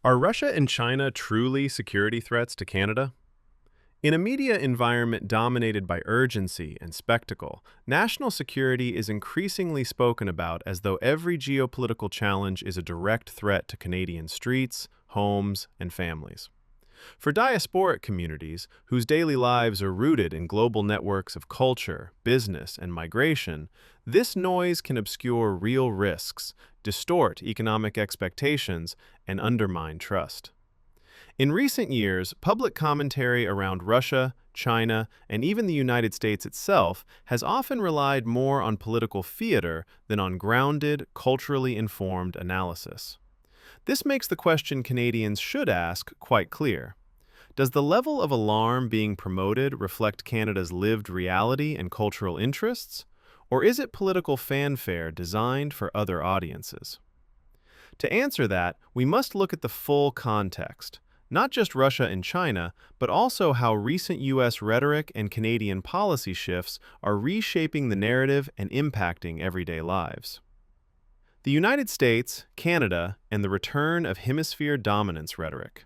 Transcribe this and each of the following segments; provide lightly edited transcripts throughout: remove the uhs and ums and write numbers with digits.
Are Russia and China truly security threats to Canada? In a media environment dominated by urgency and spectacle, national security is increasingly spoken about as though every geopolitical challenge is a direct threat to Canadian streets, homes, and families. For diasporic communities, whose daily lives are rooted in global networks of culture, business, and migration, this noise can obscure real risks, distort economic expectations, and undermine trust. In recent years, public commentary around Russia, China, and even the United States itself has often relied more on political theater than on grounded, culturally informed analysis. This makes the question Canadians should ask quite clear. Does the level of alarm being promoted reflect Canada's lived reality and cultural interests, or is it political fanfare designed for other audiences? To answer that, we must look at the full context, not just Russia and China, but also how recent U.S. rhetoric and Canadian policy shifts are reshaping the narrative and impacting everyday lives. The United States, Canada, and the return of hemisphere dominance rhetoric.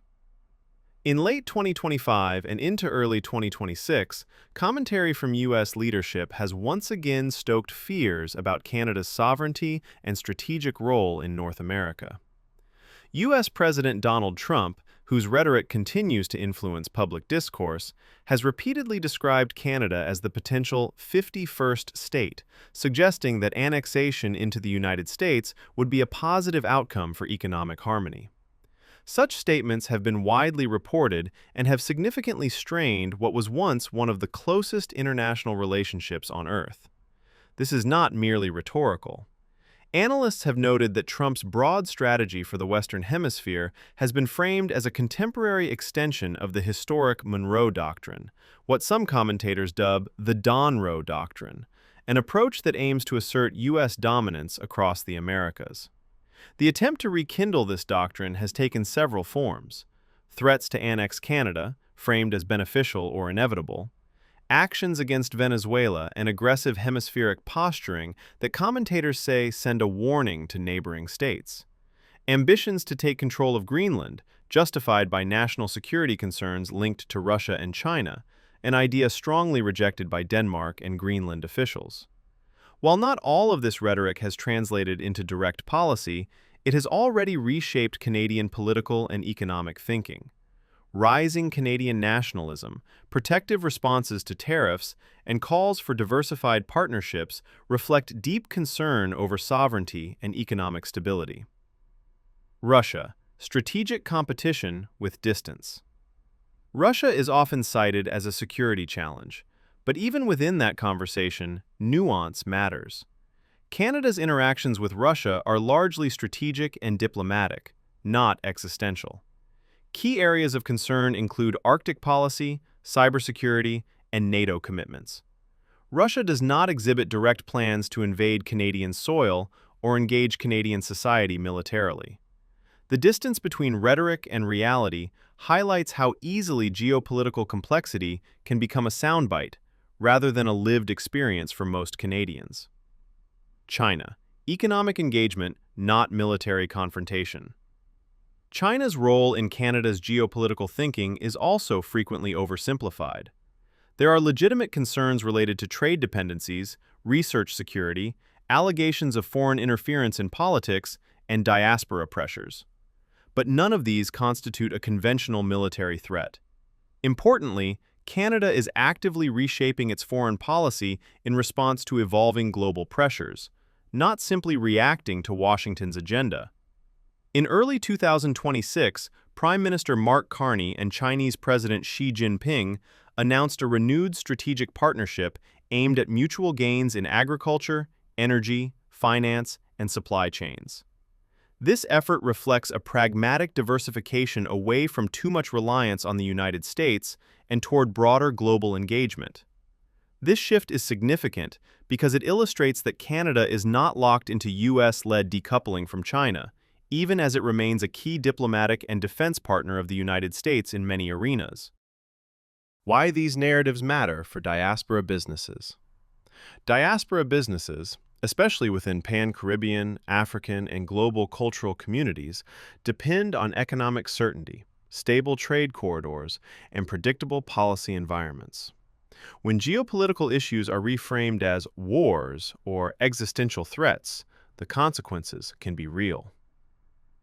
In late 2025 and into early 2026, commentary from U.S. leadership has once again stoked fears about Canada's sovereignty and strategic role in North America. U.S. President Donald Trump, whose rhetoric continues to influence public discourse, has repeatedly described Canada as the potential 51st state, suggesting that annexation into the United States would be a positive outcome for economic harmony. Such statements have been widely reported and have significantly strained what was once one of the closest international relationships on Earth. This is not merely rhetorical. Analysts have noted that Trump's broad strategy for the Western Hemisphere has been framed as a contemporary extension of the historic Monroe Doctrine, what some commentators dub the Donroe Doctrine, an approach that aims to assert U.S. dominance across the Americas. The attempt to rekindle this doctrine has taken several forms: threats to annex Canada, framed as beneficial or inevitable; actions against Venezuela, and aggressive hemispheric posturing that commentators say send a warning to neighboring states; ambitions to take control of Greenland, justified by national security concerns linked to Russia and China, an idea strongly rejected by Denmark and Greenland officials. While not all of this rhetoric has translated into direct policy, it has already reshaped Canadian political and economic thinking. Rising Canadian nationalism, protective responses to tariffs, and calls for diversified partnerships reflect deep concern over sovereignty and economic stability. Russia, strategic competition with distance. Russia is often cited as a security challenge, but even within that conversation, nuance matters. Canada's interactions with Russia are largely strategic and diplomatic, not existential. Key areas of concern include Arctic policy, cybersecurity, and NATO commitments. Russia does not exhibit direct plans to invade Canadian soil or engage Canadian society militarily. The distance between rhetoric and reality highlights how easily geopolitical complexity can become a soundbite, rather than a lived experience for most Canadians. China. Economic engagement, not military confrontation. China's role in Canada's geopolitical thinking is also frequently oversimplified. There are legitimate concerns related to trade dependencies, research security, allegations of foreign interference in politics, and diaspora pressures. But none of these constitute a conventional military threat. Importantly, Canada is actively reshaping its foreign policy in response to evolving global pressures, not simply reacting to Washington's agenda. In early 2026, Prime Minister Mark Carney and Chinese President Xi Jinping announced a renewed strategic partnership aimed at mutual gains in agriculture, energy, finance, and supply chains. This effort reflects a pragmatic diversification away from too much reliance on the United States and toward broader global engagement. This shift is significant because it illustrates that Canada is not locked into U.S.-led decoupling from China, even as it remains a key diplomatic and defense partner of the United States in many arenas. Why these narratives matter for diaspora businesses. Diaspora businesses, especially within Pan-Caribbean, African, and global cultural communities, depend on economic certainty, stable trade corridors, and predictable policy environments. When geopolitical issues are reframed as wars or existential threats, the consequences can be real.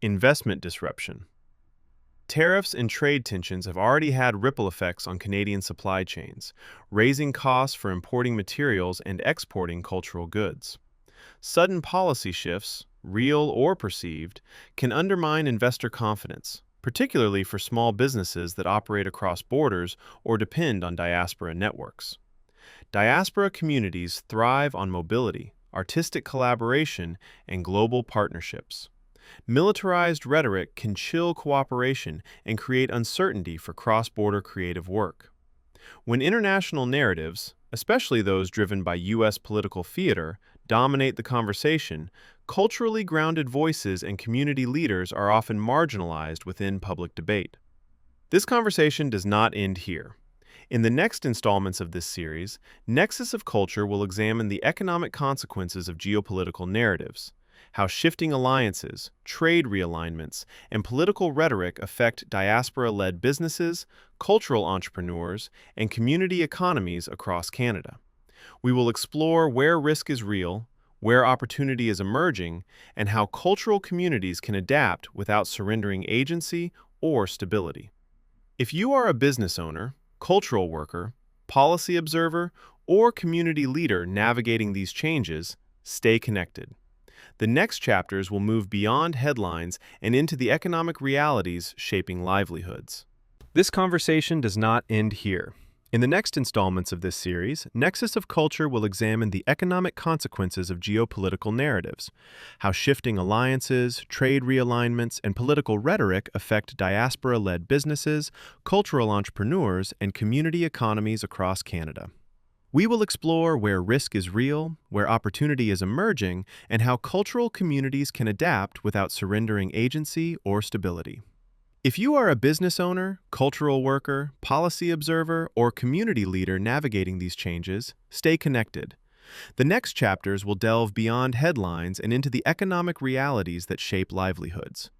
Investment disruption. Tariffs and trade tensions have already had ripple effects on Canadian supply chains, raising costs for importing materials and exporting cultural goods. Sudden policy shifts, real or perceived, can undermine investor confidence, particularly for small businesses that operate across borders or depend on diaspora networks. Diaspora communities thrive on mobility, artistic collaboration, and global partnerships. Militarized rhetoric can chill cooperation and create uncertainty for cross-border creative work. When international narratives, especially those driven by U.S. political theater, dominate the conversation, culturally grounded voices and community leaders are often marginalized within public debate. This conversation does not end here. In the next installments of this series, Nexus of Culture will examine the economic consequences of geopolitical narratives, how shifting alliances, trade realignments, and political rhetoric affect diaspora-led businesses, cultural entrepreneurs, and community economies across Canada. We will explore where risk is real, where opportunity is emerging, and how cultural communities can adapt without surrendering agency or stability. If you are a business owner, cultural worker, policy observer, or community leader navigating these changes, stay connected. The next chapters will move beyond headlines and into the economic realities shaping livelihoods. This conversation does not end here. In the next installments of this series, Nexus of Culture will examine the economic consequences of geopolitical narratives, how shifting alliances, trade realignments, and political rhetoric affect diaspora-led businesses, cultural entrepreneurs, and community economies across Canada. We will explore where risk is real, where opportunity is emerging, and how cultural communities can adapt without surrendering agency or stability. If you are a business owner, cultural worker, policy observer, or community leader navigating these changes, stay connected. The next chapters will delve beyond headlines and into the economic realities that shape livelihoods.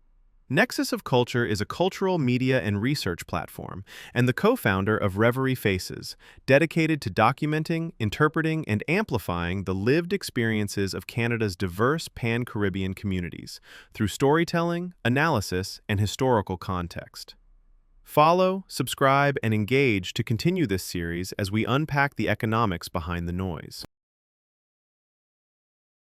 Nexus of Culture is a cultural media and research platform and the co-founder of Reverie Faces, dedicated to documenting, interpreting, and amplifying the lived experiences of Canada's diverse Pan-Caribbean communities through storytelling, analysis, and historical context. Follow, subscribe, and engage to continue this series as we unpack the economics behind the noise.